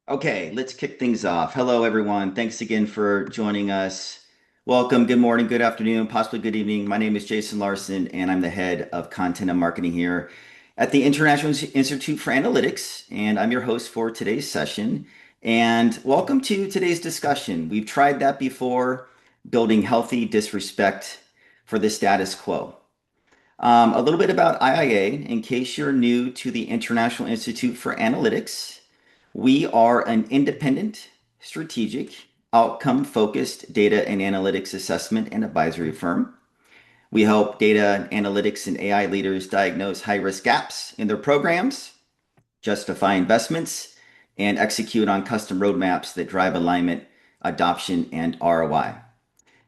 Okay, let's kick things off. Hello, everyone. Thanks again for joining us. Welcome. Good morning, good afternoon, possibly good evening. My name is Jason Larson, and I'm the head of content and marketing here at the International Institute for Analytics. And I'm your host for today's session. And welcome to today's discussion. We've tried that before, building healthy disrespect for the status quo. A little bit about IIA, in case you're new to the International Institute for Analytics. We are an independent, strategic, outcome-focused data and analytics assessment and advisory firm. We help data, analytics, and AI leaders diagnose high-risk gaps in their programs, justify investments, and execute on custom roadmaps that drive alignment, adoption, and ROI.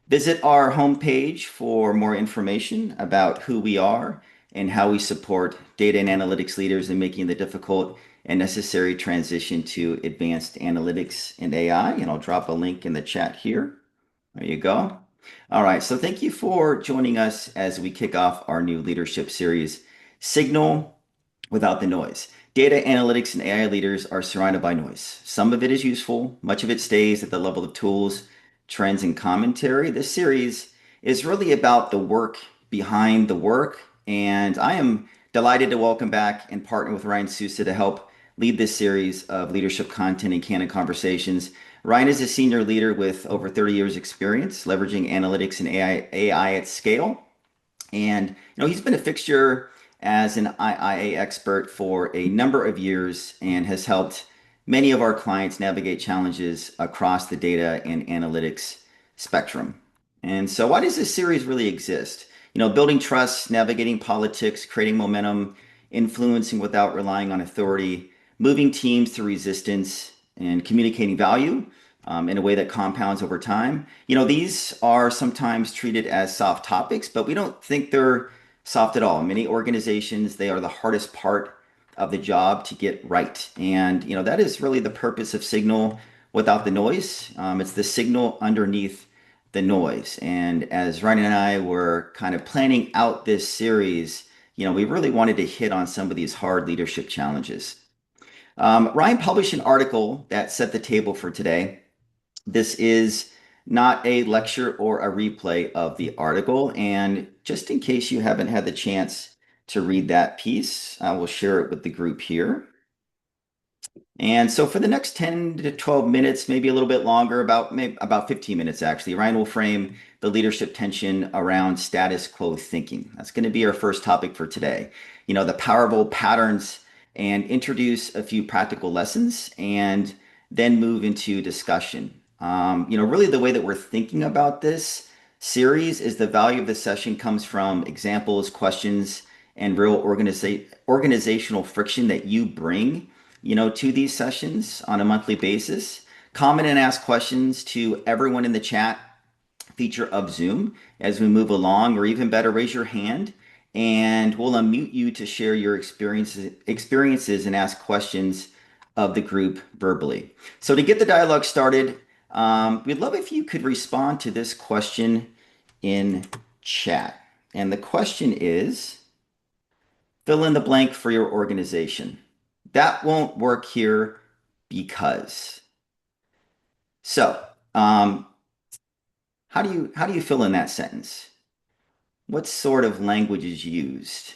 Visit our homepage for more information about who we are and how we support data and analytics leaders in making the difficult and necessary transition to advanced analytics and AI. And I'll drop a link in the chat here. There you go. All right, so thank you for joining us as we kick off our new leadership series, Signal Without the Noise. Data analytics and AI leaders are surrounded by noise. Some of it is useful, much of it stays at the level of tools, trends, and commentary. This series is really about the work behind the work, and I am delighted to welcome back and partner with Ryan Sousa to help lead this series of leadership content and candid conversations. Ryan is a senior leader with over 30 years experience leveraging analytics and AI at scale. And he's been a fixture as an IIA expert for a number of years and has helped many of our clients navigate challenges across the data and analytics spectrum. And so why does this series really exist? Building trust, navigating politics, creating momentum, influencing without relying on authority, moving teams through resistance, and communicating value in a way that compounds over time. These are sometimes treated as soft topics, but we don't think they're soft at all. In many organizations, they are the hardest part of the job to get right. And, that is really the purpose of Signal Without the Noise. It's the signal underneath the noise. And as Ryan and I were kind of planning out this series, we really wanted to hit on some of these hard leadership challenges. Ryan published an article that set the table for today. This is not a lecture or a replay of the article. And just in case you haven't had the chance to read that piece, I will share it with the group here. And so for the next 10 to 12 minutes, maybe a little bit longer, about 15 minutes actually, Ryan will frame the leadership tension around status quo thinking. That's going to be our first topic for today. The powerful patterns, and introduce a few practical lessons and then move into discussion. Really the way that we're thinking about this series is the value of the session comes from examples, questions, and real organizational friction that you bring, to these sessions on a monthly basis. Comment and ask questions to everyone in the chat feature of Zoom as we move along, or even better, raise your hand and we'll unmute you to share your experiences and ask questions of the group verbally. So to get the dialogue started, we'd love if you could respond to this question in chat. And the question is, fill in the blank for your organization. That won't work here because. So, how do you fill in that sentence? What sort of language is used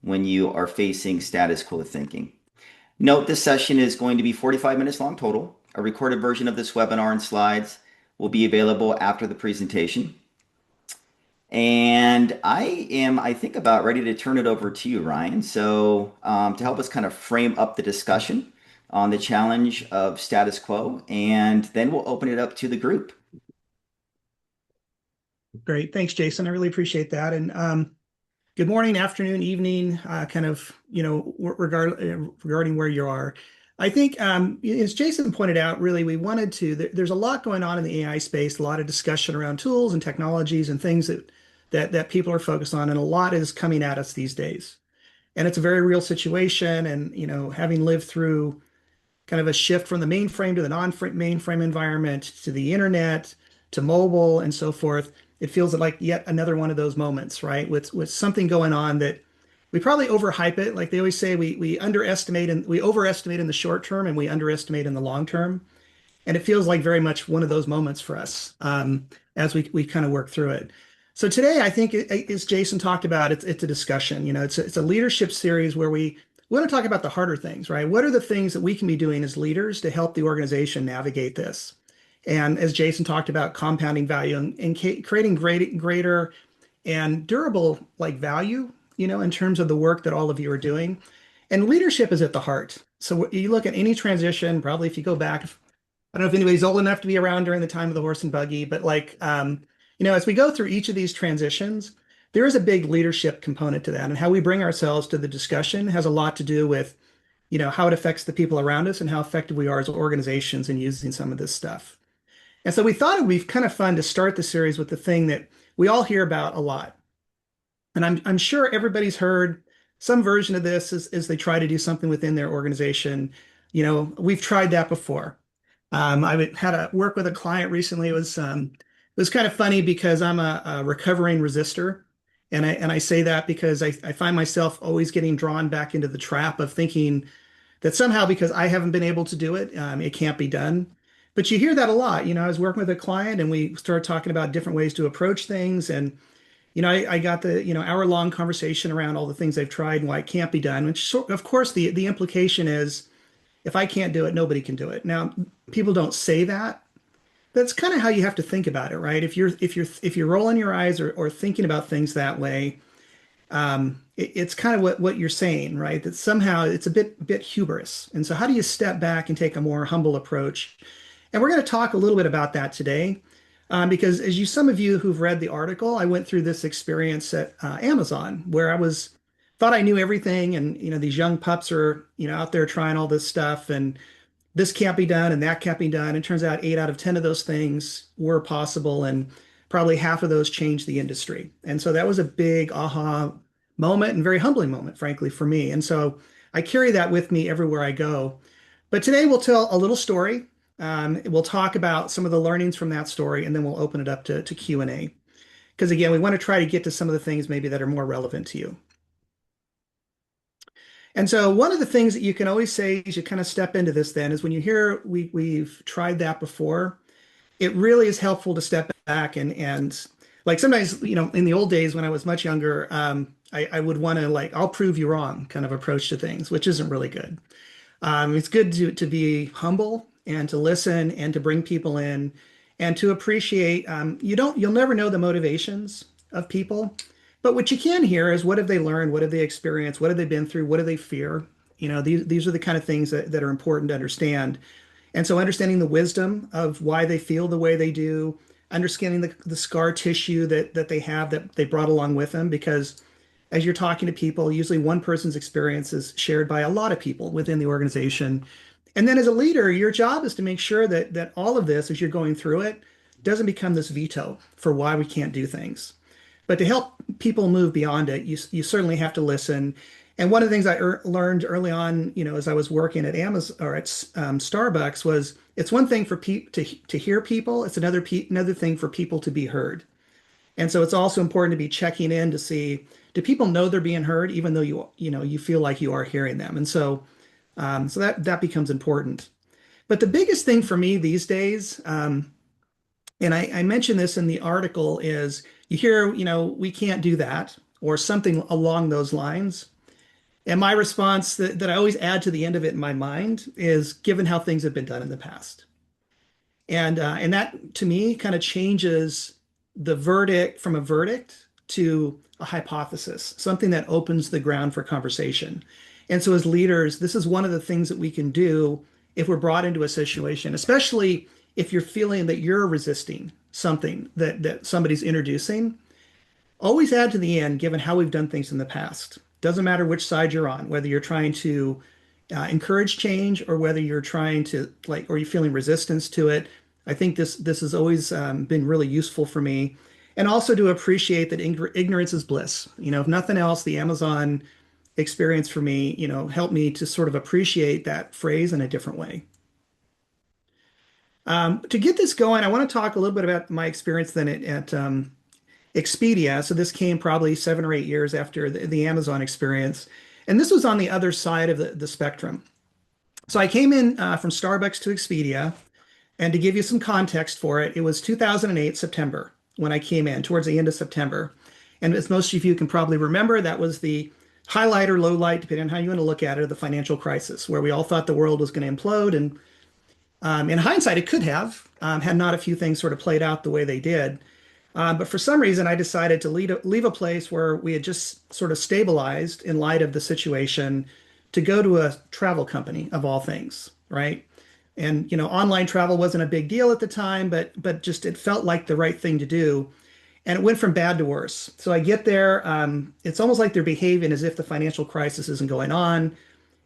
when you are facing status quo thinking? Note this session is going to be 45 minutes long total. A recorded version of this webinar and slides will be available after the presentation. And I think, about ready to turn it over to you, Ryan. So to help us kind of frame up the discussion on the challenge of status quo, and then we'll open it up to the group. Great. Thanks, Jason. I really appreciate that. And good morning, afternoon, evening, regarding where you are. I think, as Jason pointed out, really, we wanted to, there's a lot going on in the AI space, a lot of discussion around tools and technologies and things that people are focused on, and a lot is coming at us these days. And it's a very real situation. And, having lived through kind of a shift from the mainframe to the non-mainframe environment, to the internet, to mobile, and so forth, it feels like yet another one of those moments, right? With something going on that we probably overhype it. Like they always say, we underestimate and we overestimate in the short term and we underestimate in the long term. And it feels like very much one of those moments for us as we kind of work through it. So today, I think, as Jason talked about, it's a discussion. It's a leadership series where we want to talk about the harder things, right? What are the things that we can be doing as leaders to help the organization navigate this? And as Jason talked about, compounding value and creating greater and durable like value, in terms of the work that all of you are doing. And leadership is at the heart. So you look at any transition, probably if you go back, I don't know if anybody's old enough to be around during the time of the horse and buggy, but like, as we go through each of these transitions, there is a big leadership component to that. And how we bring ourselves to the discussion has a lot to do with, how it affects the people around us and how effective we are as organizations in using some of this stuff. And so we thought it would be kind of fun to start the series with the thing that we all hear about a lot. And I'm sure everybody's heard some version of this as they try to do something within their organization. We've tried that before. Had a work with a client recently. It was kind of funny because I'm a recovering resistor, and I say that because I find myself always getting drawn back into the trap of thinking that somehow because I haven't been able to do it, it can't be done. But you hear that a lot. I was working with a client and we started talking about different ways to approach things, and I got the hour-long conversation around all the things they've tried and why it can't be done. Which, of course, the implication is if I can't do it, nobody can do it. Now, people don't say that. That's kind of how you have to think about it, right? If you're rolling your eyes or thinking about things that way, it's kind of what you're saying, right? That somehow it's a bit hubris. And so, how do you step back and take a more humble approach? And we're going to talk a little bit about that today, because as some of you who've read the article, I went through this experience at Amazon where I thought I knew everything, and these young pups are out there trying all this stuff, and this can't be done and that can't be done. It turns out 8 out of 10 of those things were possible, and probably half of those changed the industry. And so that was a big aha moment and very humbling moment, frankly, for me. And so I carry that with me everywhere I go. But today we'll tell a little story. We'll talk about some of the learnings from that story, and then we'll open it up to Q&A. Because again, we want to try to get to some of the things maybe that are more relevant to you. And so one of the things that you can always say as you kind of step into this then is when you hear we've tried that before, it really is helpful to step back and like sometimes, in the old days when I was much younger, I would want to like, I'll prove you wrong kind of approach to things, which isn't really good. It's good to be humble and to listen and to bring people in and to appreciate. You'll never know the motivations of people, but what you can hear is what have they learned, what have they experienced, what have they been through, what do they fear. These are the kind of things that are important to understand. And so understanding the wisdom of why they feel the way they do, understanding the scar tissue that they have that they brought along with them, because as you're talking to people, usually one person's experience is shared by a lot of people within the organization. And then as a leader, your job is to make sure that all of this, as you're going through it, doesn't become this veto for why we can't do things. But to help people move beyond it, you certainly have to listen. And one of the things I learned early on, as I was working at Amazon or at Starbucks, was it's one thing for to hear people, it's another thing for people to be heard. And so it's also important to be checking in to see, do people know they're being heard, even though you feel like you are hearing them. And so that becomes important. But the biggest thing for me these days, and I mentioned this in the article, is you hear, we can't do that, or something along those lines. And my response that I always add to the end of it in my mind is given how things have been done in the past. And that to me kind of changes the verdict from a verdict to a hypothesis, something that opens the ground for conversation. And so as leaders, this is one of the things that we can do if we're brought into a situation, especially if you're feeling that you're resisting something that somebody's introducing. Always add to the end, given how we've done things in the past. Doesn't matter which side you're on, whether you're trying to encourage change or whether you're trying to or you're feeling resistance to it. I think this has always been really useful for me, and also to appreciate that ignorance is bliss. If nothing else, the Amazon experience for me, helped me to sort of appreciate that phrase in a different way. To get this going, I want to talk a little bit about my experience then at Expedia. So this came probably 7 or 8 years after the Amazon experience. And this was on the other side of the spectrum. So I came in from Starbucks to Expedia. And to give you some context for it, it was 2008 September when I came in, towards the end of September. And as most of you can probably remember, that was the highlight or low light, depending on how you want to look at it, of the financial crisis, where we all thought the world was going to implode. And in hindsight, it could have, had not a few things sort of played out the way they did. But for some reason, I decided to leave a place where we had just sort of stabilized in light of the situation to go to a travel company of all things, right? And online travel wasn't a big deal at the time, but just it felt like the right thing to do. And it went from bad to worse. So I get there, it's almost like they're behaving as if the financial crisis isn't going on.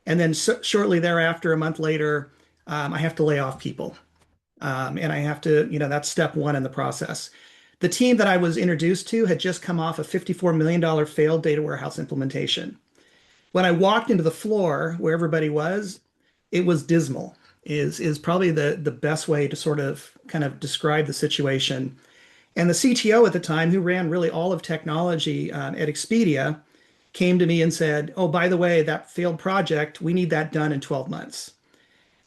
And then shortly thereafter, a month later, I have to lay off people. And I have to, that's step one in the process. The team that I was introduced to had just come off a $54 million failed data warehouse implementation. When I walked into the floor where everybody was, it was dismal, is probably the best way to sort of kind of describe the situation. And the CTO at the time, who ran really all of technology at Expedia, came to me and said, "Oh, by the way, that failed project, we need that done in 12 months."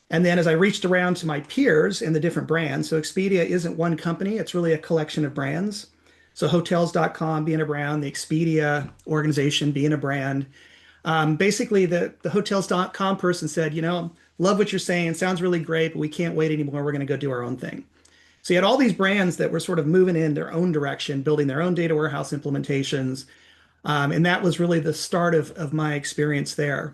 And then as I reached around to my peers in the different brands, so Expedia isn't one company, it's really a collection of brands. So hotels.com being a brand, the Expedia organization being a brand. Basically, the hotels.com person said, love what you're saying, sounds really great, but we can't wait anymore. We're going to go do our own thing. So you had all these brands that were sort of moving in their own direction, building their own data warehouse implementations. And that was really the start of my experience there.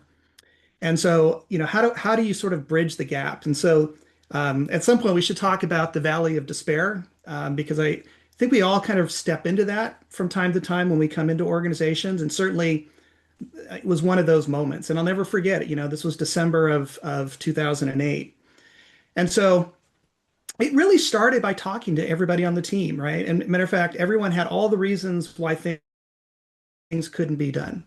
And so, how do you sort of bridge the gap? And so, at some point, we should talk about the valley of despair, because I think we all kind of step into that from time to time when we come into organizations. And certainly, it was one of those moments. And I'll never forget it. This was December of 2008. And so, it really started by talking to everybody on the team, right? And matter of fact, everyone had all the reasons why things couldn't be done.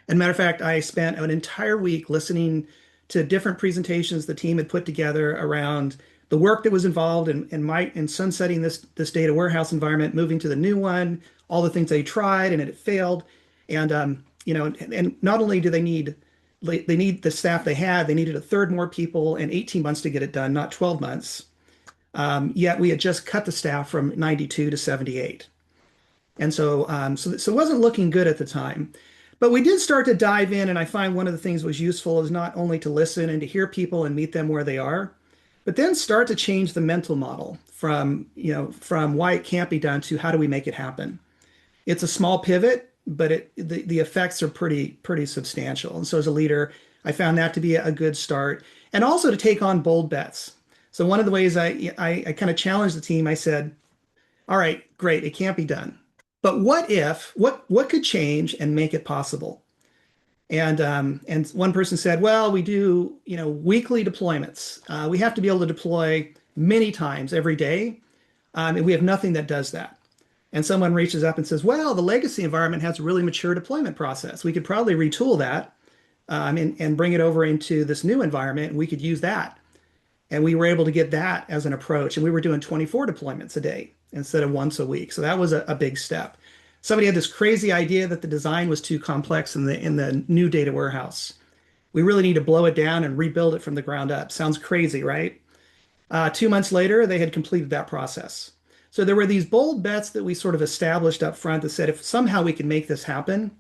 And matter of fact, I spent an entire week listening to different presentations the team had put together around the work that was involved in sunsetting this data warehouse environment, moving to the new one, all the things they tried and it failed. And and not only do they need the staff they had, they needed a third more people and 18 months to get it done, not 12 months. Yet we had just cut the staff from 92 to 78. And so it wasn't looking good at the time. But we did start to dive in, and I find one of the things that was useful is not only to listen and to hear people and meet them where they are, but then start to change the mental model from why it can't be done to how do we make it happen. It's a small pivot, but the effects are pretty substantial. And so as a leader, I found that to be a good start, and also to take on bold bets. So one of the ways I kind of challenged the team, I said, "All right, great, it can't be done. But what could change and make it possible?" And one person said, "Well, we do weekly deployments. We have to be able to deploy many times every day, and we have nothing that does that." And someone reaches up and says, "Well, the legacy environment has a really mature deployment process. We could probably retool that and bring it over into this new environment, and we could use that." And we were able to get that as an approach. And we were doing 24 deployments a day instead of once a week. So that was a big step. Somebody had this crazy idea that the design was too complex in the new data warehouse. We really need to blow it down and rebuild it from the ground up. Sounds crazy, right? 2 months later, they had completed that process. So there were these bold bets that we sort of established up front that said if somehow we can make this happen,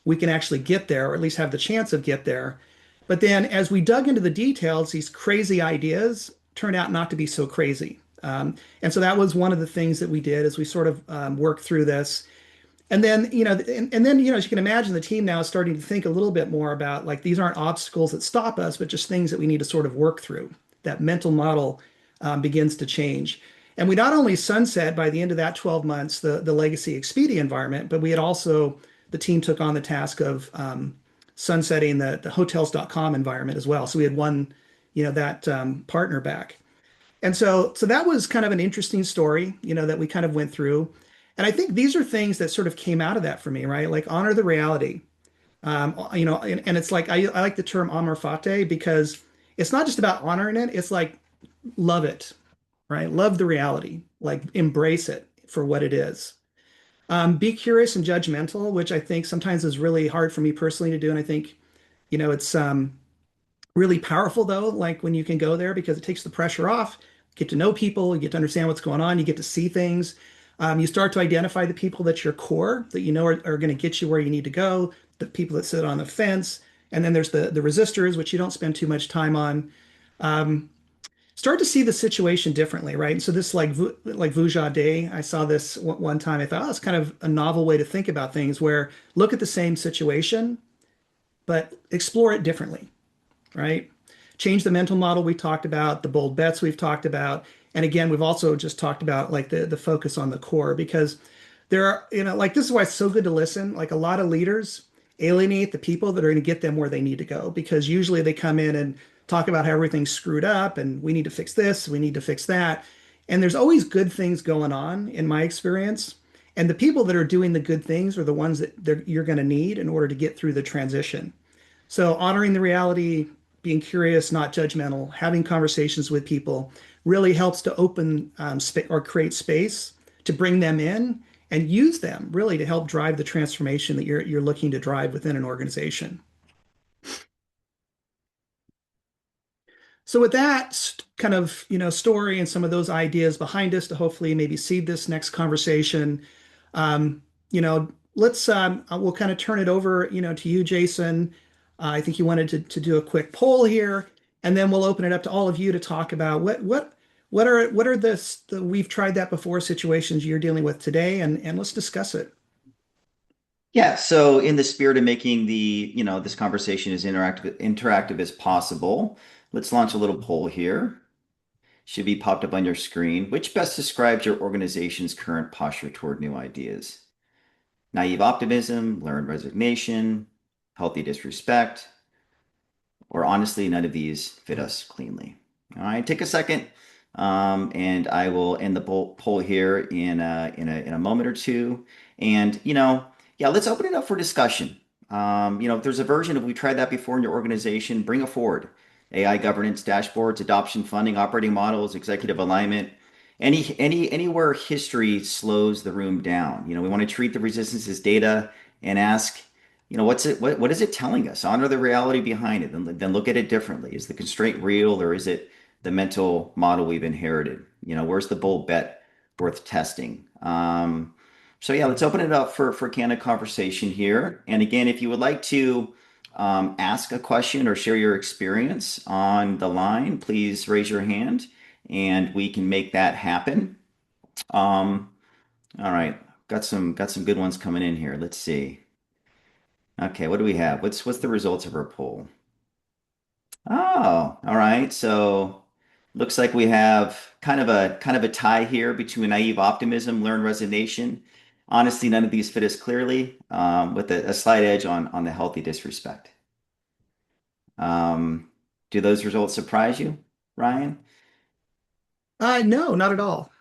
we can actually get there, or at least have the chance of get there. But then as we dug into the details, these crazy ideas turned out not to be so crazy. And so that was one of the things that we did as we sort of worked through this. And then, as you can imagine, the team now is starting to think a little bit more about like these aren't obstacles that stop us, but just things that we need to sort of work through. That mental model begins to change. And we not only sunset by the end of that 12 months the legacy Expedia environment, but we had also, the team took on the task of sunsetting the hotels.com environment as well. So we had won, that partner back. And so that was kind of an interesting story, that we kind of went through. And I think these are things that sort of came out of that for me, right? Like honor the reality. And it's like I like the term amor fati because it's not just about honoring it, it's like love it, right? Love the reality, like embrace it for what it is. Be curious and judgmental, which I think sometimes is really hard for me personally to do. And I think, it's really powerful though, like when you can go there because it takes the pressure off, get to know people, you get to understand what's going on, you get to see things. You start to identify the people that your core that you know are going to get you where you need to go, the people that sit on the fence, and then there's the resistors, which you don't spend too much time on. Um, Start to see the situation differently, right? And so this like Vuja Day, I saw this one time. I thought, oh, it's kind of a novel way to think about things, where look at the same situation, but explore it differently, right? Change the mental model we talked about, the bold bets we've talked about. And again, we've also just talked about like the focus on the core because there are, like this is why it's so good to listen. Like a lot of leaders alienate the people that are going to get them where they need to go because usually they come in and talk about how everything's screwed up and we need to fix this, we need to fix that. And there's always good things going on in my experience. And the people that are doing the good things are the ones that you're going to need in order to get through the transition. So honoring the reality, being curious, not judgmental, having conversations with people really helps to open or create space to bring them in and use them really to help drive the transformation that you're looking to drive within an organization. So with that kind of story and some of those ideas behind us to hopefully maybe seed this next conversation, let's we'll kind of turn it over to you, Jason. I think you wanted to do a quick poll here, and then we'll open it up to all of you to talk about what are the we've tried that before situations you're dealing with today, and let's discuss it. Yeah, so in the spirit of making this conversation as interactive as possible, let's launch a little poll here. Should be popped up on your screen. Which best describes your organization's current posture toward new ideas? Naive optimism, learned resignation, healthy disrespect, or honestly, none of these fit us cleanly. All right, take a second, and I will end the poll here in a moment or two. And yeah, let's open it up for discussion. If there's a version of we tried that before in your organization, bring it forward. AI governance dashboards, adoption funding, operating models, executive alignment, anywhere history slows the room down. We want to treat the resistance as data and ask, what is it telling us? Honor the reality behind it, then look at it differently. Is the constraint real or is it the mental model we've inherited? Where's the bold bet worth testing? So yeah, let's open it up for candid conversation here. And again, if you would like to ask a question or share your experience on the line, please raise your hand and we can make that happen. Um, all right, got some good ones coming in here. Let's see. Okay, what do we have? What's the results of our poll? Oh, all right. So looks like we have kind of a tie here between naive optimism, learned resignation. Honestly, none of these fit us clearly, with a slight edge on the healthy disrespect. Um, do those results surprise you, Ryan? No, not at all.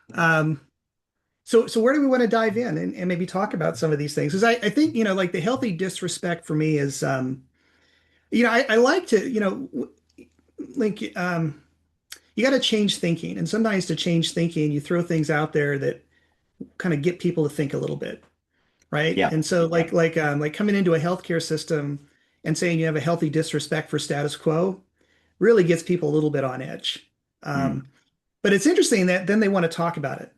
So where do we want to dive in and maybe talk about some of these things? Because I think, like the healthy disrespect for me is, I like to, like, you got to change thinking. And sometimes to change thinking, you throw things out there that kind of get people to think a little bit, right? Yeah, And so yeah. like coming into a healthcare system and saying you have a healthy disrespect for status quo really gets people a little bit on edge. Mm, But it's interesting that then they want to talk about it.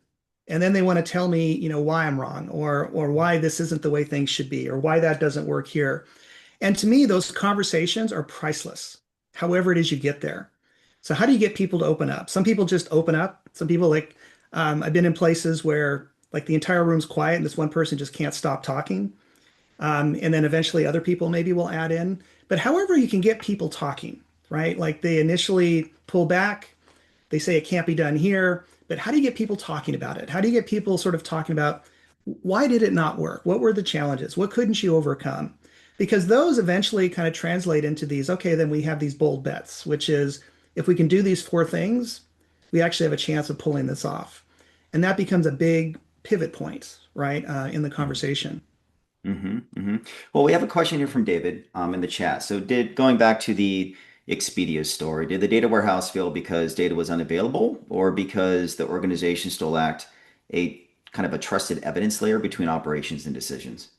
And then they want to tell me, why I'm wrong or why this isn't the way things should be or why that doesn't work here. And to me, those conversations are priceless, however it is you get there. So how do you get people to open up? Some people just open up. Some people like, I've been in places where like the entire room's quiet and this one person just can't stop talking. And then eventually other people maybe will add in. But however you can get people talking, right? Like they initially pull back, they say it can't be done here, but how do you get people talking about it? How do you get people sort of talking about why did it not work? What were the challenges? What couldn't you overcome? Because those eventually kind of translate into these, okay, then we have these bold bets, which is if we can do these four things, we actually have a chance of pulling this off. And that becomes a big pivot point, right, in the mm. conversation. Hmm. Well, we have a question here from David in the chat. So, going back to the Expedia story, did the data warehouse fail because data was unavailable, or because the organization still lacked a kind of a trusted evidence layer between operations and decisions?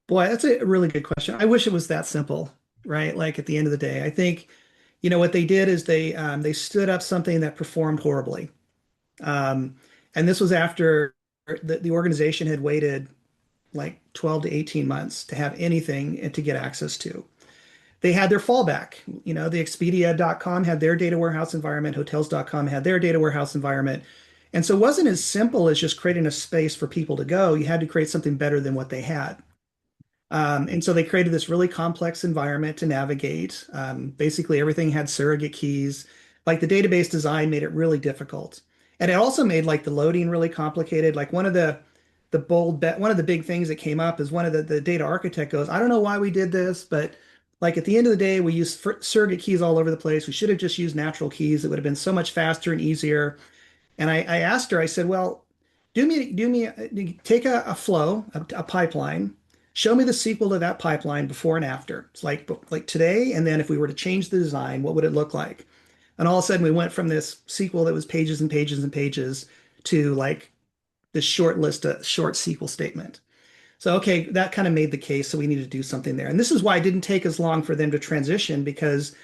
Boy, that's a really good question. I wish it was that simple, right? Like at the end of the day, I think, what they did is they stood up something that performed horribly. Um, and this was after the organization had waited like 12 to 18 months to have anything and to get access to. They had their fallback. The Expedia.com had their data warehouse environment, Hotels.com had their data warehouse environment. And so it wasn't as simple as just creating a space for people to go. You had to create something better than what they had. And so they created this really complex environment to navigate. Basically, everything had surrogate keys. Like the database design made it really difficult. And it also made like the loading really complicated. Like one of the big things that came up is one of the data architect goes, I don't know why we did this, but like at the end of the day, we used surrogate keys all over the place. We should have just used natural keys. It would have been so much faster and easier. And I asked her, I said, well, take a flow, a pipeline, show me the sequel to that pipeline before and after. It's like today, and then if we were to change the design, what would it look like? And all of a sudden, we went from this sequel that was pages and pages and pages to like this short list, a short SQL statement. So, okay, that kind of made the case. So we needed to do something there. And this is why it didn't take as long for them to transition because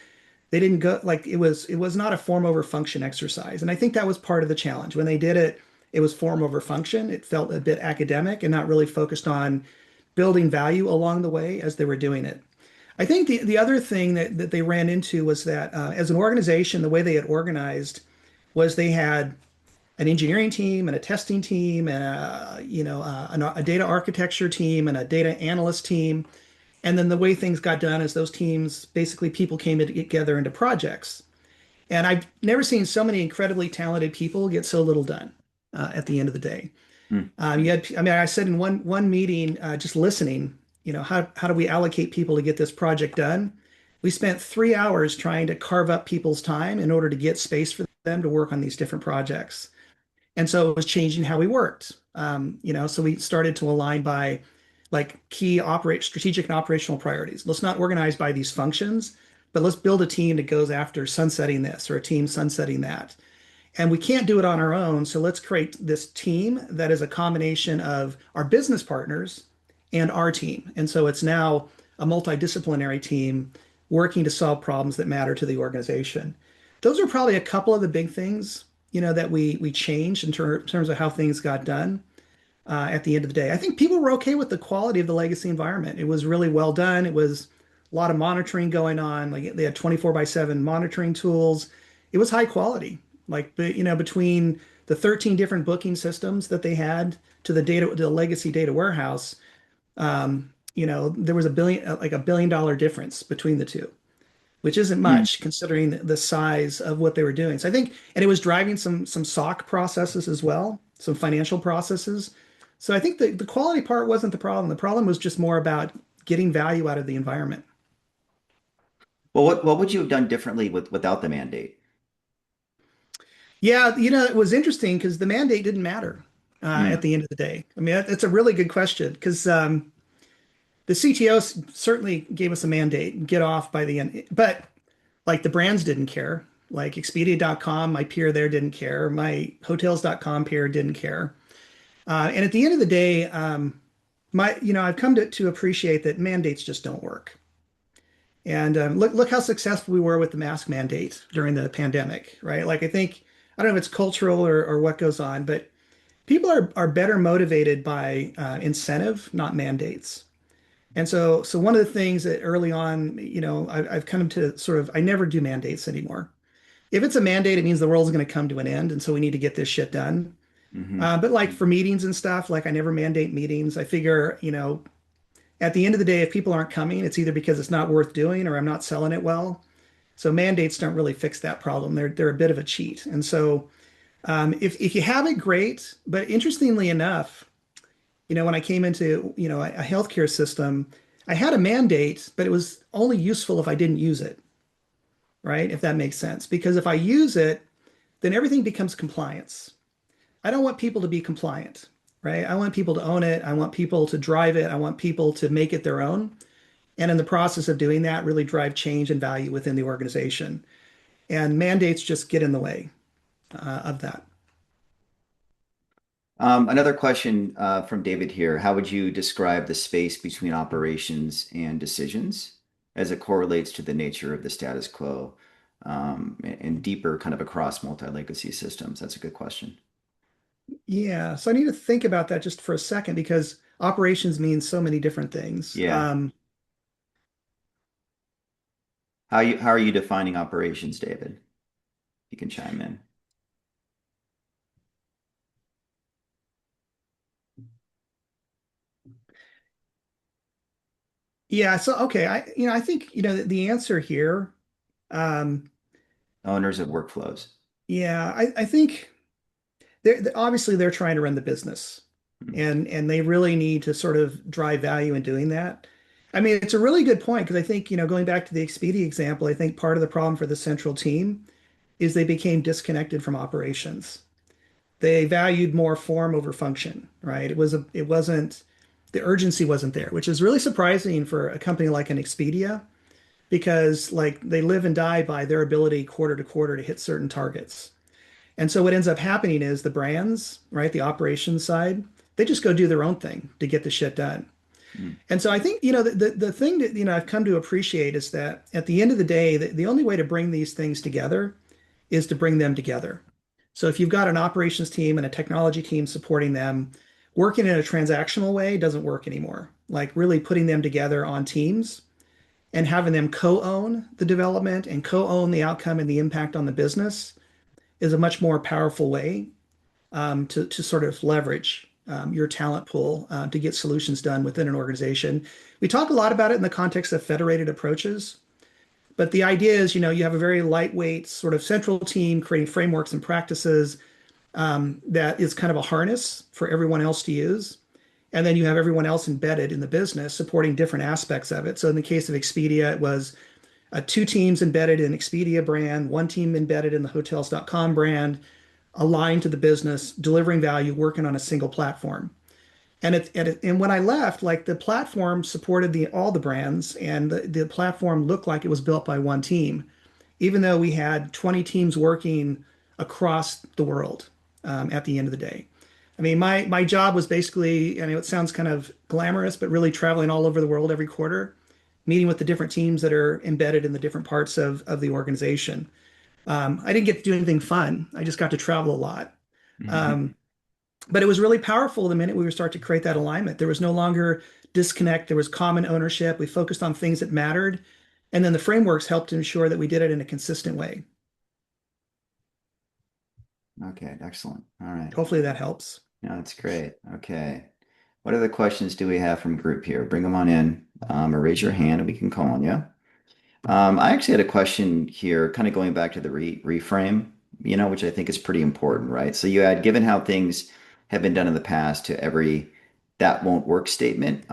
they didn't go like it was not a form over function exercise. And I think that was part of the challenge. When they did it, it was form over function. It felt a bit academic and not really focused on building value along the way as they were doing it. I think the other thing that they ran into was that as an organization, the way they had organized was they had an engineering team and a testing team and a data architecture team and a data analyst team. And then the way things got done is those teams basically people came together into projects. And I've never seen so many incredibly talented people get so little done at the end of the day. Hmm. I said in one meeting, just listening, how do we allocate people to get this project done? We spent 3 hours trying to carve up people's time in order to get space for them to work on these different projects. And so it was changing how we worked. So we started to align by like key operate strategic and operational priorities. Let's not organize by these functions, but let's build a team that goes after sunsetting this or a team sunsetting that. And we can't do it on our own. So let's create this team that is a combination of our business partners and our team. And so it's now a multidisciplinary team working to solve problems that matter to the organization. Those are probably a couple of the big things, that we changed in terms of how things got done at the end of the day. I think people were okay with the quality of the legacy environment. It was really well done. It was a lot of monitoring going on. Like they had 24 by 7 monitoring tools. It was high quality. Like, between the 13 different booking systems that they had to the legacy data warehouse, there was a $1 billion difference between the two, which isn't Hmm. much considering the size of what they were doing. So I think, and it was driving some SOC processes as well, some financial processes. So I think the quality part wasn't the problem. The problem was just more about getting value out of the environment. Well, what would you have done differently without the mandate? Yeah, it was interesting because the mandate didn't matter at Hmm. the end of the day. I mean, that's a really good question because the CTO certainly gave us a mandate, get off by the end, but like the brands didn't care. Like Expedia.com, my peer there didn't care. My Hotels.com peer didn't care. And at the end of the day, I've come to appreciate that mandates just don't work. And look how successful we were with the mask mandate during the pandemic, right? Like I don't know if it's cultural or what goes on, but people are better motivated by incentive, not mandates. And so one of the things that early on, I've come to sort of I never do mandates anymore. If it's a mandate, it means the world's going to come to an end, and so we need to get this shit done. Hmm. But like for meetings and stuff, like I never mandate meetings. I figure, at the end of the day, if people aren't coming, it's either because it's not worth doing or I'm not selling it well. So mandates don't really fix that problem. They're a bit of a cheat. And so if you have it, great. But interestingly enough, when I came into a healthcare system, I had a mandate, but it was only useful if I didn't use it, right? If that makes sense. Because if I use it, then everything becomes compliance. I don't want people to be compliant, right? I want people to own it. I want people to drive it. I want people to make it their own. And in the process of doing that, really drive change and value within the organization. And mandates just get in the way of that. Another question from David here. How would you describe the space between operations and decisions as it correlates to the nature of the status quo and deeper kind of across multi-legacy systems? That's a good question. Yeah, so I need to think about that just for a second because operations means so many different things. Yeah. How are you defining operations, David? You can chime in. Yeah, so okay, I think the answer here, um, Owners of workflows. yeah, I think obviously they're trying to run the business, Hmm. and they really need to sort of drive value in doing that. I mean, it's a really good point because I think going back to the Expedia example, I think part of the problem for the central team is they became disconnected from operations. They valued more form over function, right? It wasn't the urgency wasn't there, which is really surprising for a company like an Expedia because like they live and die by their ability quarter to quarter to hit certain targets. And so what ends up happening is the brands, right, the operations side, they just go do their own thing to get the shit done. Hmm. And so I think, the thing that, I've come to appreciate is that at the end of the day, the only way to bring these things together is to bring them together. So if you've got an operations team and a technology team supporting them, working in a transactional way doesn't work anymore. Like really putting them together on teams and having them co-own the development and co-own the outcome and the impact on the business is a much more powerful way to sort of leverage your talent pool to get solutions done within an organization. We talk a lot about it in the context of federated approaches, but the idea is, you have a very lightweight sort of central team creating frameworks and practices that is kind of a harness for everyone else to use. And then you have everyone else embedded in the business supporting different aspects of it. So in the case of Expedia, it was two teams embedded in Expedia brand, one team embedded in the hotels.com brand, aligned to the business, delivering value, working on a single platform. And when I left, like the platform supported all the brands, and the platform looked like it was built by one team, even though we had 20 teams working across the world at the end of the day. I mean, my job was basically, I know it sounds kind of glamorous, but really traveling all over the world every quarter, meeting with the different teams that are embedded in the different parts of the organization. I didn't get to do anything fun. I just got to travel a lot. Um, but it was really powerful the minute we were start to create that alignment. There was no longer disconnect. There was common ownership. We focused on things that mattered. And then the frameworks helped ensure that we did it in a consistent way. Okay, excellent. All right. Hopefully that helps. No, that's great. Okay. What other questions do we have from group here? Bring them on in, or raise your hand and we can call on you. I actually had a question here, kind of going back to the reframe, which I think is pretty important, right? So you had given how things have been done in the past to every that won't work statement.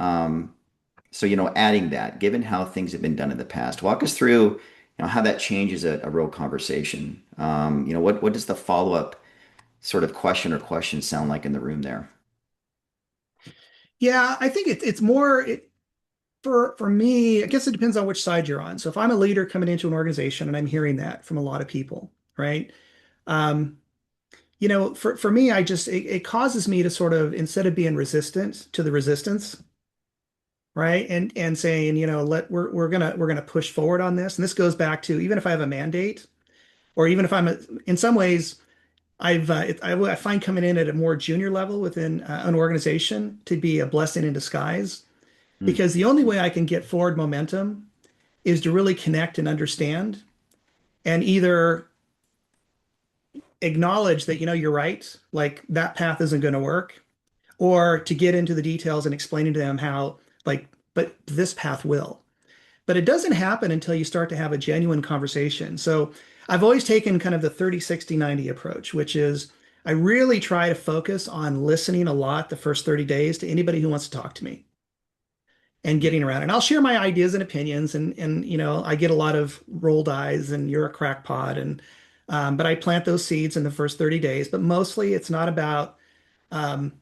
So, adding that, given how things have been done in the past, walk us through, how that changes a real conversation. What does the follow-up sort of question or questions sound like in the room there? Yeah, I think it's more for me, I guess it depends on which side you're on. So if I'm a leader coming into an organization and I'm hearing that from a lot of people, right? Um, for me, it causes me to sort of instead of being resistant to the resistance, right? And saying, we're gonna push forward on this. And this goes back to even if I have a mandate, or even if in some ways I find coming in at a more junior level within an organization to be a blessing in disguise Hmm. because the only way I can get forward momentum is to really connect and understand and either acknowledge that, you're right, like that path isn't going to work, or to get into the details and explaining to them how, like, but this path will. But it doesn't happen until you start to have a genuine conversation. So I've always taken kind of the 30, 60, 90 approach, which is I really try to focus on listening a lot the first 30 days to anybody who wants to talk to me and getting around. And I'll share my ideas and opinions. And I get a lot of rolled eyes and you're a crackpot. But I plant those seeds in the first 30 days. But mostly it's not about, um,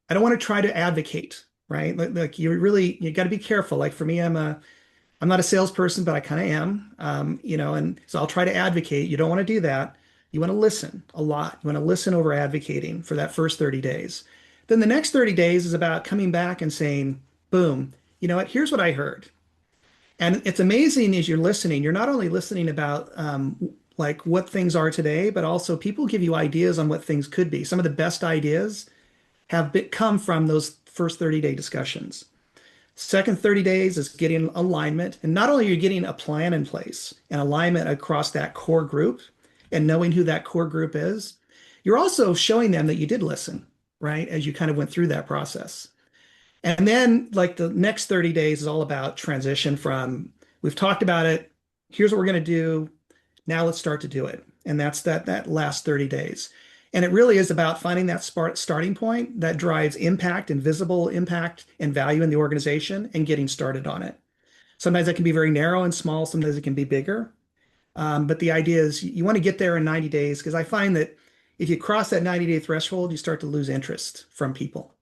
I don't want to try to advocate, right? Like you got to be careful. Like for me, I'm not a salesperson, but I kind of am, and so I'll try to advocate. You don't want to do that. You want to listen a lot. You want to listen over advocating for that first 30 days. Then the next 30 days is about coming back and saying, boom, you know what? Here's what I heard. And it's amazing as you're listening, you're not only listening about like what things are today, but also people give you ideas on what things could be. Some of the best ideas come from those first 30-day discussions. Second 30 days is getting alignment. And not only are you getting a plan in place and alignment across that core group and knowing who that core group is, you're also showing them that you did listen, right? As you kind of went through that process. And then, like, the next 30 days is all about transition from we've talked about it, here's what we're going to do, now let's start to do it. And that's that last 30 days. And it really is about finding that starting point that drives impact and visible impact and value in the organization and getting started on it. Sometimes that can be very narrow and small, sometimes it can be bigger. But the idea is you want to get there in 90 days because I find that if you cross that 90-day threshold, you start to lose interest from people.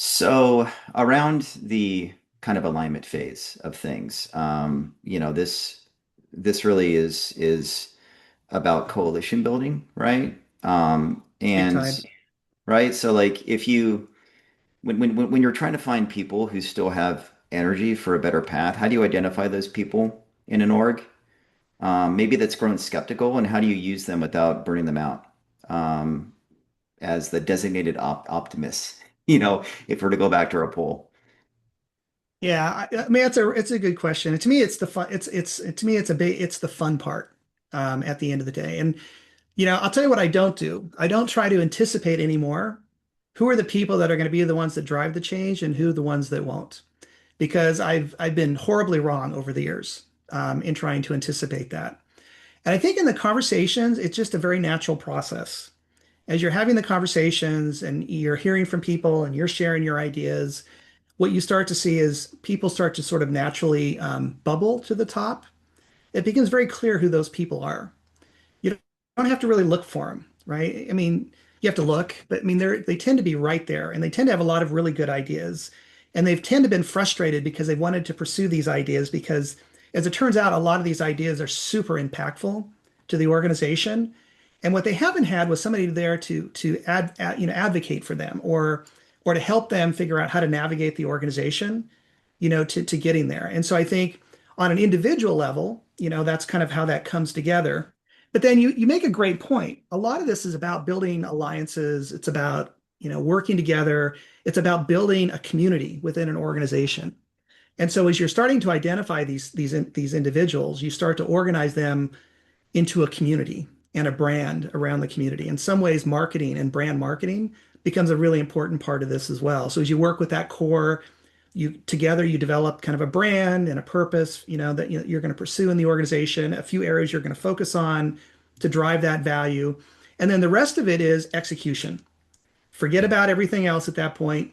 So around the kind of alignment phase of things, this really is about coalition building, right? Big And time. right, so like if you when you're trying to find people who still have energy for a better path, how do you identify those people in an org? Maybe that's grown skeptical, and how do you use them without burning them out? Um, as the designated optimist, if we're to go back to our poll. Yeah, I mean it's a good question. And to me, it's the fun. To me it's the fun part at the end of the day. And I'll tell you what I don't do. I don't try to anticipate anymore who are the people that are going to be the ones that drive the change and who the ones that won't, because I've been horribly wrong over the years in trying to anticipate that. And I think in the conversations, it's just a very natural process. As you're having the conversations and you're hearing from people and you're sharing your ideas, what you start to see is people start to sort of naturally bubble to the top. It becomes very clear who those people are. You don't have to really look for them, right? I mean, you have to look, but I mean, they tend to be right there, and they tend to have a lot of really good ideas, and they've tend to been frustrated because they wanted to pursue these ideas because, as it turns out, a lot of these ideas are super impactful to the organization, and what they haven't had was somebody there to advocate for them or to help them figure out how to navigate the organization, to getting there. And so I think on an individual level, that's kind of how that comes together. But then you make a great point. A lot of this is about building alliances. It's about, working together. It's about building a community within an organization. And so as you're starting to identify these individuals, you start to organize them into a community and a brand around the community. In some ways, marketing and brand marketing becomes a really important part of this as well. So as you work with that core, you develop kind of a brand and a purpose, that you're going to pursue in the organization, a few areas you're going to focus on to drive that value. And then the rest of it is execution. Forget about everything else at that point.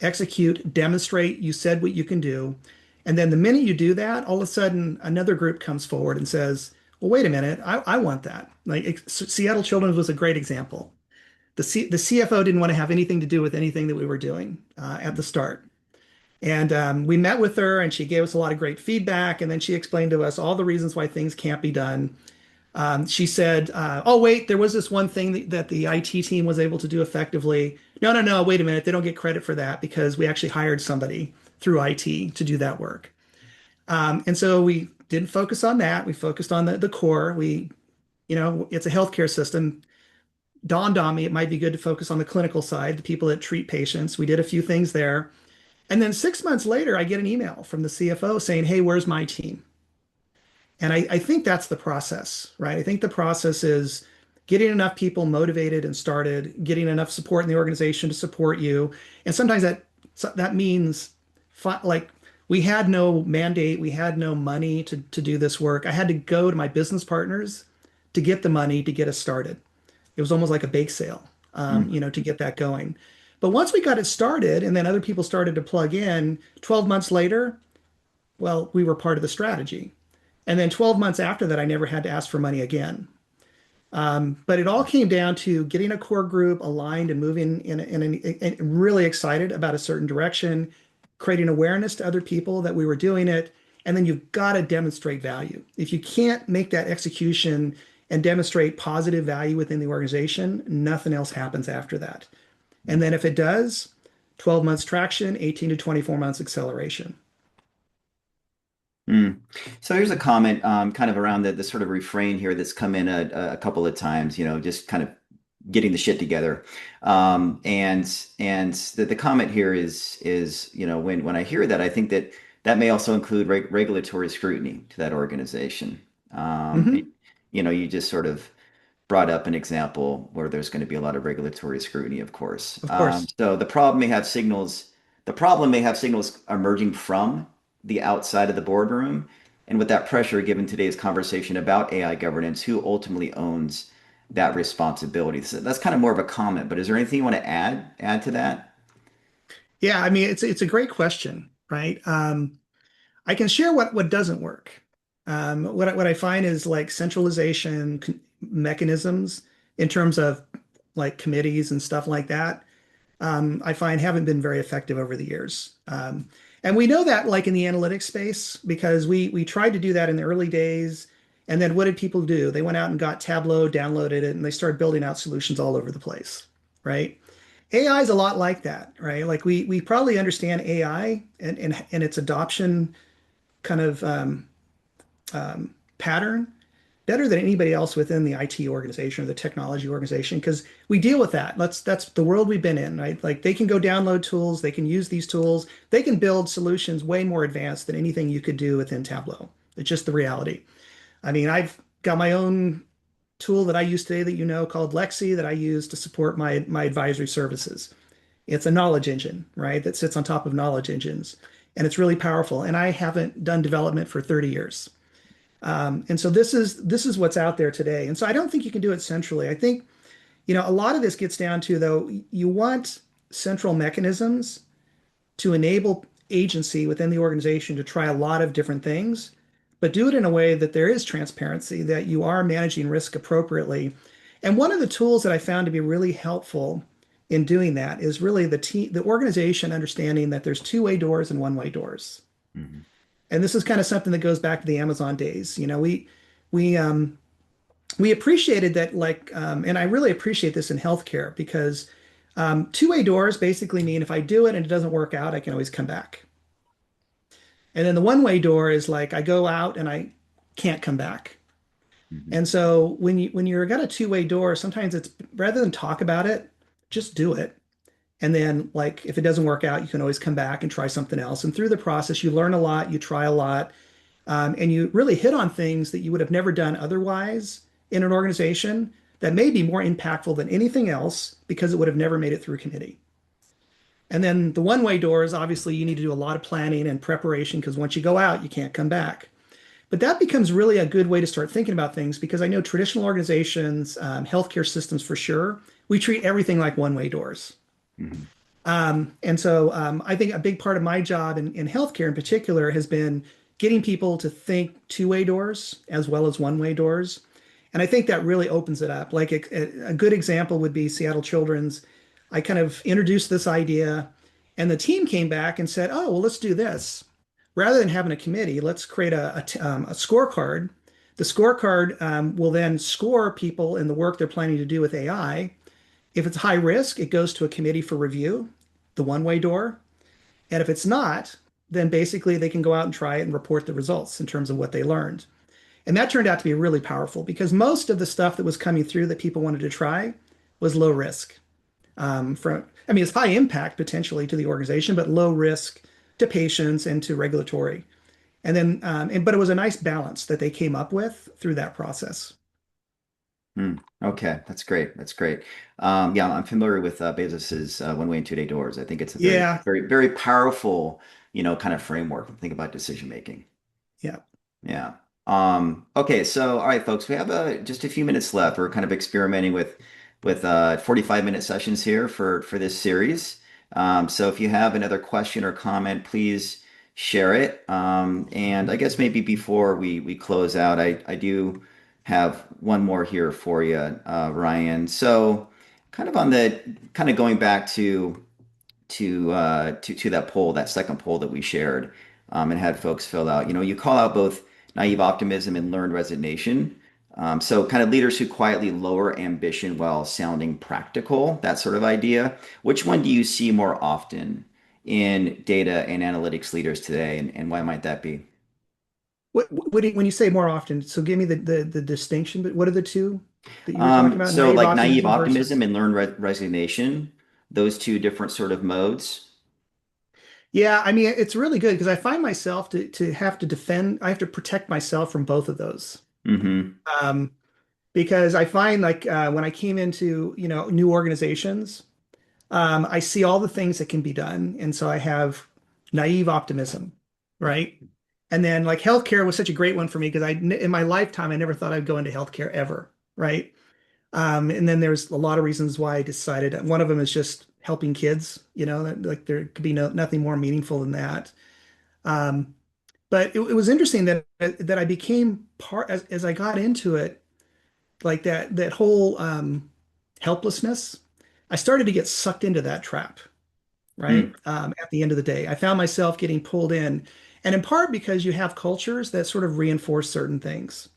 Execute, demonstrate you said what you can do. And then the minute you do that, all of a sudden another group comes forward and says, well, wait a minute, I want that. Like Seattle Children's was a great example. The CFO didn't want to have anything to do with anything that we were doing at the start. And we met with her and she gave us a lot of great feedback. And then she explained to us all the reasons why things can't be done. She said, oh, wait, there was this one thing that the IT team was able to do effectively. No, no, no, wait a minute. They don't get credit for that because we actually hired somebody through IT to do that work. And so we didn't focus on that. We focused on the core. It's a healthcare system. Dawned on me, it might be good to focus on the clinical side, the people that treat patients. We did a few things there. And then 6 months later, I get an email from the CFO saying, hey, where's my team? And I think that's the process, right? I think the process is getting enough people motivated and started, getting enough support in the organization to support you. And sometimes that means like we had no mandate, we had no money to do this work. I had to go to my business partners to get the money to get us started. It was almost like a bake sale, Mm. to get that going. But once we got it started and then other people started to plug in, 12 months later, well, we were part of the strategy. And then 12 months after that, I never had to ask for money again. But it all came down to getting a core group aligned and moving really excited about a certain direction, creating awareness to other people that we were doing it, And then you've got to demonstrate value. If you can't make that execution and demonstrate positive value within the organization, nothing else happens after that. And then if it does, 12 months traction, 18 to 24 months acceleration. Mm. So here's a comment kind of around the sort of refrain here that's come in a couple of times, just kind of getting the shit together. And the comment here is, when I hear that, I think that that may also include regulatory scrutiny to that organization. Hmm. You just sort of brought up an example where there's going to be a lot of regulatory scrutiny, of course. Of course. So the problem may have signals emerging from the outside of the boardroom. And with that pressure, given today's conversation about AI governance, who ultimately owns that responsibility? So that's kind of more of a comment, but is there anything you want to add to that? Yeah, I mean, it's a great question, right? I can share what doesn't work. What I find is like centralization mechanisms in terms of like committees and stuff like that. I find haven't been very effective over the years. And we know that like in the analytics space because we tried to do that in the early days. And then what did people do? They went out and got Tableau, downloaded it, and they started building out solutions all over the place, right? AI is a lot like that, right? Like we probably understand AI and its adoption kind of pattern better than anybody else within the IT organization or the technology organization because we deal with that. That's the world we've been in, right? Like they can go download tools, they can use these tools, they can build solutions way more advanced than anything you could do within Tableau. It's just the reality. I mean, I've got my own tool that I use today that you know called Lexi that I use to support my advisory services. It's a knowledge engine, right? That sits on top of knowledge engines. And it's really powerful. And I haven't done development for 30 years. And so this is what's out there today. And so I don't think you can do it centrally. I think, a lot of this gets down to though, you want central mechanisms to enable agency within the organization to try a lot of different things, but do it in a way that there is transparency, that you are managing risk appropriately. And one of the tools that I found to be really helpful in doing that is really the organization understanding that there's two-way doors and one-way doors. Mhm. And this is kind of something that goes back to the Amazon days. We we appreciated that, like, and I really appreciate this in healthcare because two-way doors basically mean if I do it and it doesn't work out, I can always come back. And then the one-way door is like I go out and I can't come back. Mhm. And so when you're got a two-way door, sometimes it's rather than talk about it, just do it. And then like if it doesn't work out, you can always come back and try something else. And through the process, you learn a lot, you try a lot, and you really hit on things that you would have never done otherwise in an organization that may be more impactful than anything else because it would have never made it through committee. And then the one-way doors, obviously, you need to do a lot of planning and preparation because once you go out, you can't come back. But that becomes really a good way to start thinking about things because I know traditional organizations, healthcare systems for sure, we treat everything like one-way doors. Mhm. And so I think a big part of my job in healthcare in particular has been getting people to think two-way doors as well as one-way doors. And I think that really opens it up. Like a good example would be Seattle Children's. I kind of introduced this idea, and the team came back and said, "Oh, well, let's do this. Rather than having a committee, let's create a scorecard. The scorecard will then score people in the work they're planning to do with AI. If it's high risk, it goes to a committee for review, the one-way door. And if it's not, then basically they can go out and try it and report the results in terms of what they learned. And that turned out to be really powerful because most of the stuff that was coming through that people wanted to try was low risk. I mean, it's high impact potentially to the organization, but low risk to patients and to regulatory. But it was a nice balance that they came up with through that process. Hmm. Okay, that's great. That's great. Yeah, I'm familiar with Bezos's one-way and two-day doors. I think it's a very, Yeah, very, very powerful, kind of framework to think about decision making. yeah. Yeah. Okay, so all right, folks, we have just a few minutes left. We're kind of experimenting with 45-minute sessions here for this series. So if you have another question or comment, please share it. And I guess maybe before we close out, I do have one more here for you, Ryan. So kind of going back to that poll, that second poll that we shared. and had folks fill out. You call out both naive optimism and learned resignation. So kind of leaders who quietly lower ambition while sounding practical, that sort of idea. Which one do you see more often in data and analytics leaders today, and why might that be? When you say more often, so give me the distinction, but what are the two that you were talking about? So Naive like naive optimism optimism versus. and learned resignation, those two different sort of modes. Yeah, I mean, it's really good because I find myself to have to defend, I have to protect myself from both of those. Hmm. Um, because I find like when I came into, new organizations, I see all the things that can be done. And so I have naive optimism, right? And then like healthcare was such a great one for me because in my lifetime, I never thought I'd go into healthcare ever, right? And then there's a lot of reasons why I decided. One of them is just helping kids, like there could be nothing more meaningful than that. Um, but it was interesting that I became part as I got into it, like that whole helplessness. I started to get sucked into that trap, right? At the end of the day, I found myself getting pulled in, and in part because you have cultures that sort of reinforce certain things.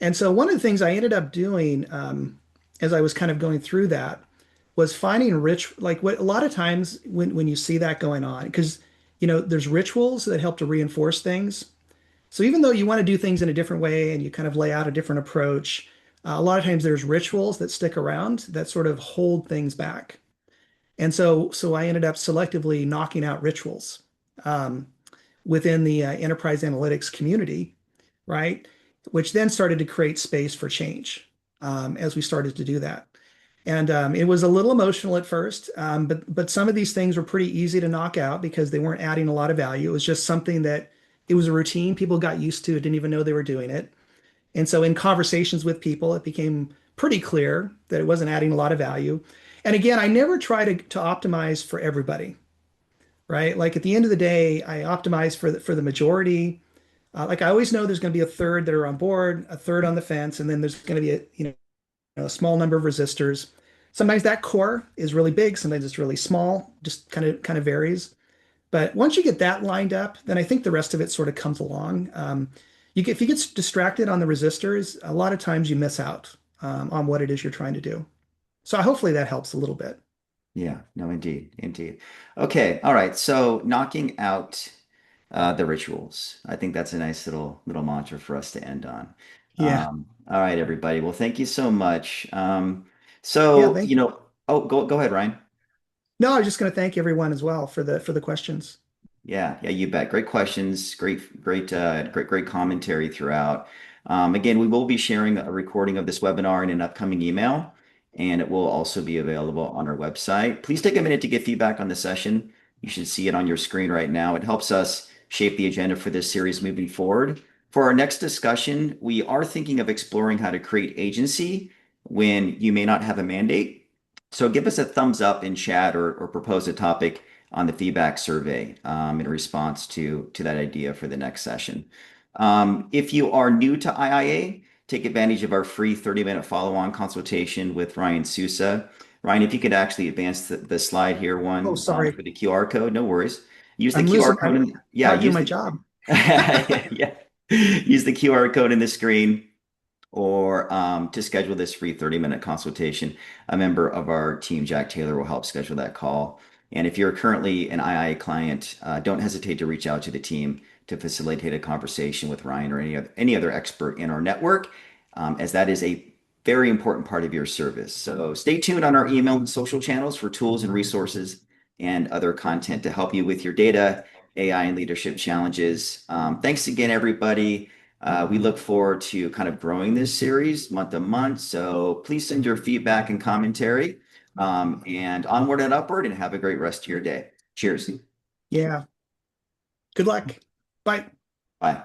And so one of the things I ended up doing as I was kind of going through that was finding like what a lot of times when you see that going on, because there's rituals that help to reinforce things. So even though you want to do things in a different way and you kind of lay out a different approach, a lot of times there's rituals that stick around that sort of hold things back. And so I ended up selectively knocking out rituals um, within the enterprise analytics community, right? Which then started to create space for change as we started to do that. And it was a little emotional at first, but some of these things were pretty easy to knock out because they weren't adding a lot of value. It was just something that it was a routine. People got used to it, didn't even know they were doing it. And so in conversations with people, it became pretty clear that it wasn't adding a lot of value. And again, I never try to optimize for everybody, right? Like at the end of the day, I optimize for the majority. Like I always know there's going to be a third that are on board, a third on the fence, and then there's going to be a small number of resistors. Sometimes that core is really big, sometimes it's really small, just kind of varies. But once you get that lined up, then I think the rest of it sort of comes along. If you get distracted on the resistors, a lot of times you miss out on what it is you're trying to do. So hopefully that helps a little bit. Yeah, no, indeed, indeed. Okay, all right. So knocking out the rituals. I think that's a nice little mantra for us to end on. Yeah. All right, everybody. Well, thank you so much. Yeah, So, thank you. oh, go ahead, Ryan. No, I was just going to thank everyone as well for the questions. Yeah, yeah, you bet. Great questions. Great commentary throughout. Again, we will be sharing a recording of this webinar in an upcoming email, and it will also be available on our website. Please take a minute to get feedback on the session. You should see it on your screen right now. It helps us shape the agenda for this series moving forward. For our next discussion, we are thinking of exploring how to create agency when you may not have a mandate. So give us a thumbs up in chat or propose a topic on the feedback survey in response to that idea for the next session. If you are new to IIA, take advantage of our free 30-minute follow-on consultation with Ryan Sousa. Ryan, if you could actually advance the slide here Oh, one sorry. for the QR code, no worries. Use the I'm QR losing. code I'm and yeah, not doing use my the job. yeah, use the QR code in the screen or to schedule this free 30-minute consultation. A member of our team, Jack Taylor, will help schedule that call. And if you're currently an IIA client, don't hesitate to reach out to the team to facilitate a conversation with Ryan or any other expert in our network, as that is a very important part of your service. So stay tuned on our email and social channels for tools and resources and other content to help you with your data, AI, and leadership challenges. Thanks again, everybody. We look forward to kind of growing this series month to month. So please send your feedback and commentary. And onward and upward, and have a great rest of your day. Cheers. Yeah. Good luck. Bye. Bye.